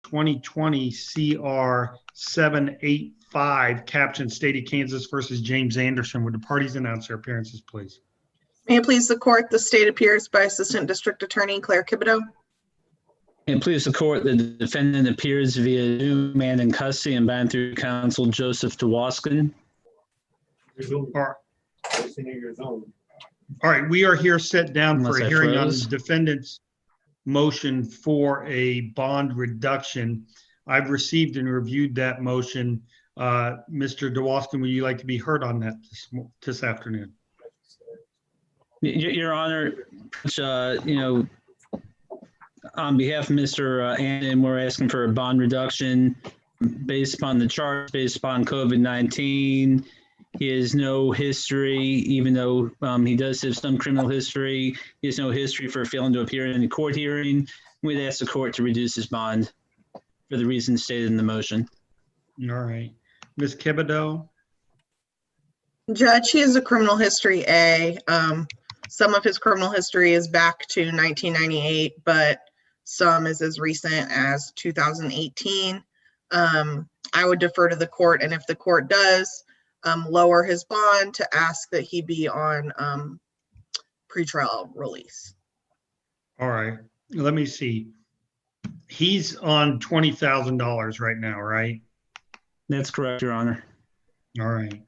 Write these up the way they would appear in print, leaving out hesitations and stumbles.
2020 CR 785, caption State of Kansas versus James Anderson. Would the parties announce their appearances, please? May it please the court, the state appears by Assistant District Attorney Claire Thibodeau. And please the court, the defendant appears via Zoom and in custody and bound through counsel Joseph DeWaskin. All right, we are here set down Unless for a I hearing on froze. defendant's motion for a bond reduction. I've received and reviewed that motion. Mr. DeWaskin, would you like to be heard on that this afternoon? Your Honor, on behalf of Mr. Andon, we're asking for a bond reduction based upon the charge, based upon COVID-19. He has no history, even though he does have some criminal history. He has no history for failing to appear in a court hearing. We'd ask the court to reduce his bond for the reasons stated in the motion. All right. Ms. Thibodeau? Judge, he has a criminal history A. Some of his criminal history is back to 1998, but some is as recent as 2018. I would defer to the court, and if the court does lower his bond, to ask that he be on pretrial release. All right. Let me see. He's on $20,000 right now, right? That's correct, Your Honor. All right.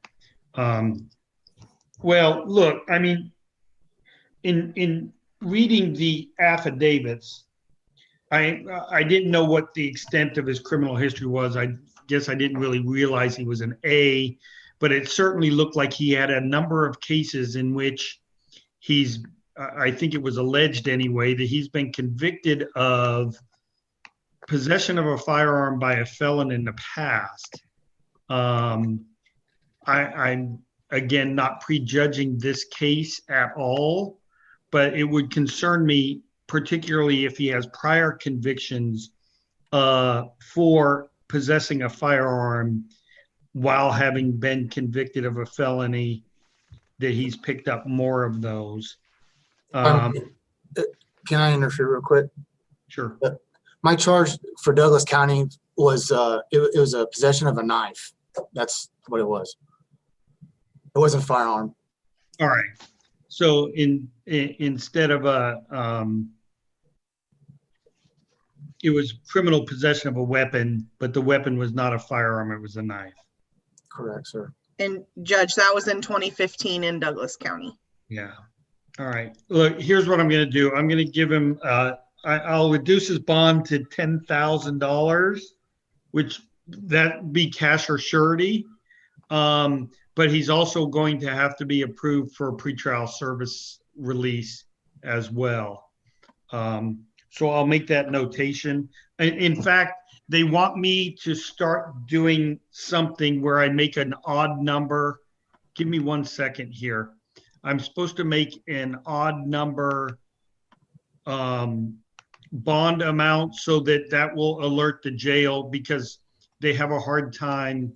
Well, look, I mean, in reading the affidavits, I didn't know what the extent of his criminal history was. I guess I didn't really realize he was an A, but it certainly looked like he had a number of cases in which he's, I think it was alleged anyway, that he's been convicted of possession of a firearm by a felon in the past. I'm, again, not prejudging this case at all, but it would concern me, particularly if he has prior convictions for possessing a firearm while having been convicted of a felony, that he's picked up more of those. Can I interfere real quick? Sure. My charge for Douglas County was it was a possession of a knife. That's what it was. It wasn't a firearm. All right. So instead of it was criminal possession of a weapon, but the weapon was not a firearm, it was a knife. Correct, sir. And Judge, that was in 2015 in Douglas County. Yeah. All right. Look, here's what I'm going to do. I'm going to give him, I'll reduce his bond to $10,000, which that be cash or surety. But he's also going to have to be approved for pretrial service release as well. So I'll make that notation. In fact, they want me to start doing something where I make an odd number. Give me 1 second here. I'm supposed to make an odd number bond amount so that will alert the jail, because they have a hard time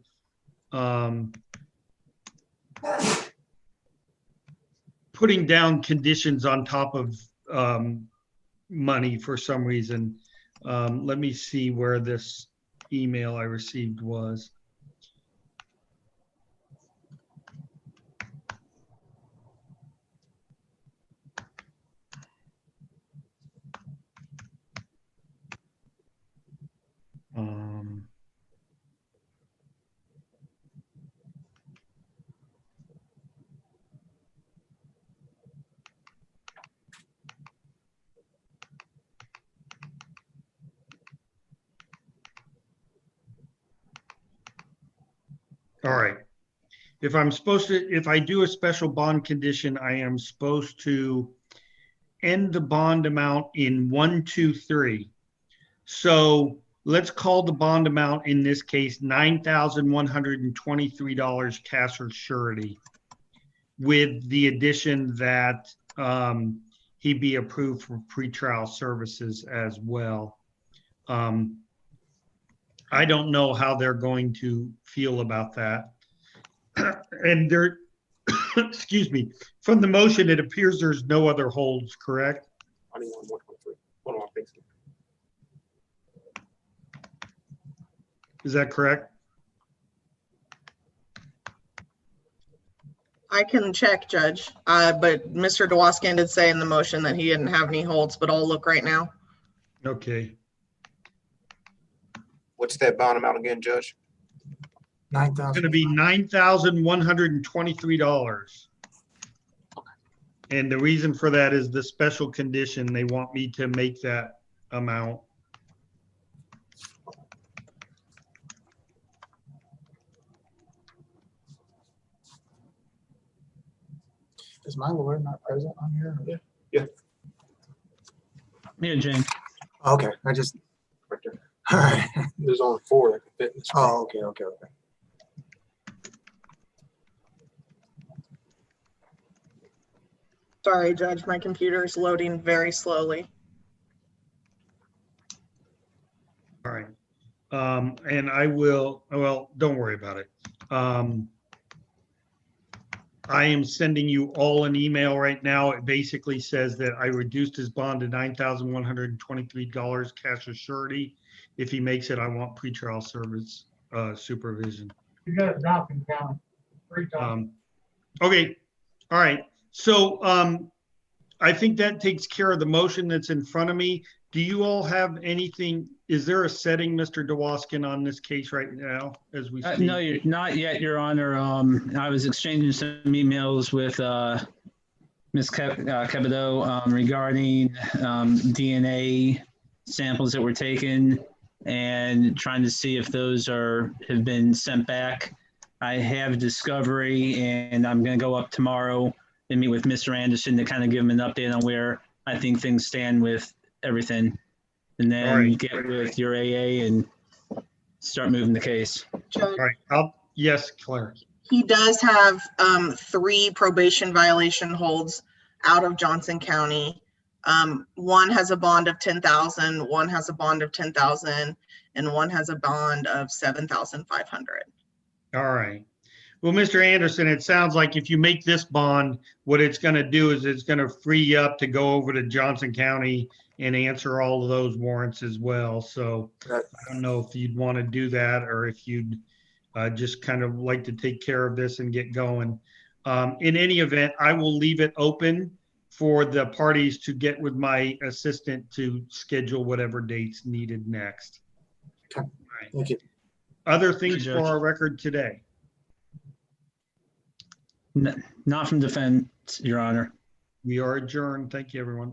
putting down conditions on top of money for some reason. Let me see where this email I received was. All right. If I do a special bond condition, I am supposed to end the bond amount in 1, 2, 3. So let's call the bond amount in this case $9,123 cash or surety, with the addition that he be approved for pretrial services as well. I don't know how they're going to feel about that. And there, excuse me, from the motion, it appears there's no other holds, correct? Is that correct? I can check, Judge, but Mr. DeWaskin did say in the motion that he didn't have any holds, but I'll look right now. Okay. What's that bond amount again, Judge? It's going to $9,000. be $9,123. And the reason for that is the special condition. They want me to make that amount. Is my lawyer not present on here? Yeah. Here, Jane. Okay, I just, Right there. all right. There's only 4 that can fit in this. Oh, okay. Sorry, Judge, my computer is loading very slowly. All right. And I will, well, don't worry about it. I am sending you all an email right now. It basically says that I reduced his bond to $9,123 cash or surety. If he makes it, I want pretrial service supervision. You got a Johnson County. 3 times. Okay, all right. So I think that takes care of the motion that's in front of me. Do you all have anything? Is there a setting, Mr. DeWaskin, on this case right now as we speak? No, you're not yet, Your Honor. I was exchanging some emails with Ms. Kebido regarding DNA samples that were taken and trying to see if those have been sent back. I have discovery, and I'm going to go up tomorrow and meet with Mr. Anderson to kind of give him an update on where I think things stand with everything, and then All right. get with your AA and start moving the case. Judge, All right, yes, Claire. he does have 3 probation violation holds out of Johnson County. One has a bond of $10,000, one has a bond of $10,000, and one has a bond of $7,500. All right. Well, Mr. Anderson, it sounds like if you make this bond, what it's going to do is it's going to free you up to go over to Johnson County and answer all of those warrants as well. So Right. I don't know if you'd want to do that or if you'd just kind of like to take care of this and get going. In any event, I will leave it open for the parties to get with my assistant to schedule whatever dates needed next. Okay. All right. Thank you. Other things Judge. for our record today. Not from defense, Your Honor. We are adjourned. Thank you, everyone.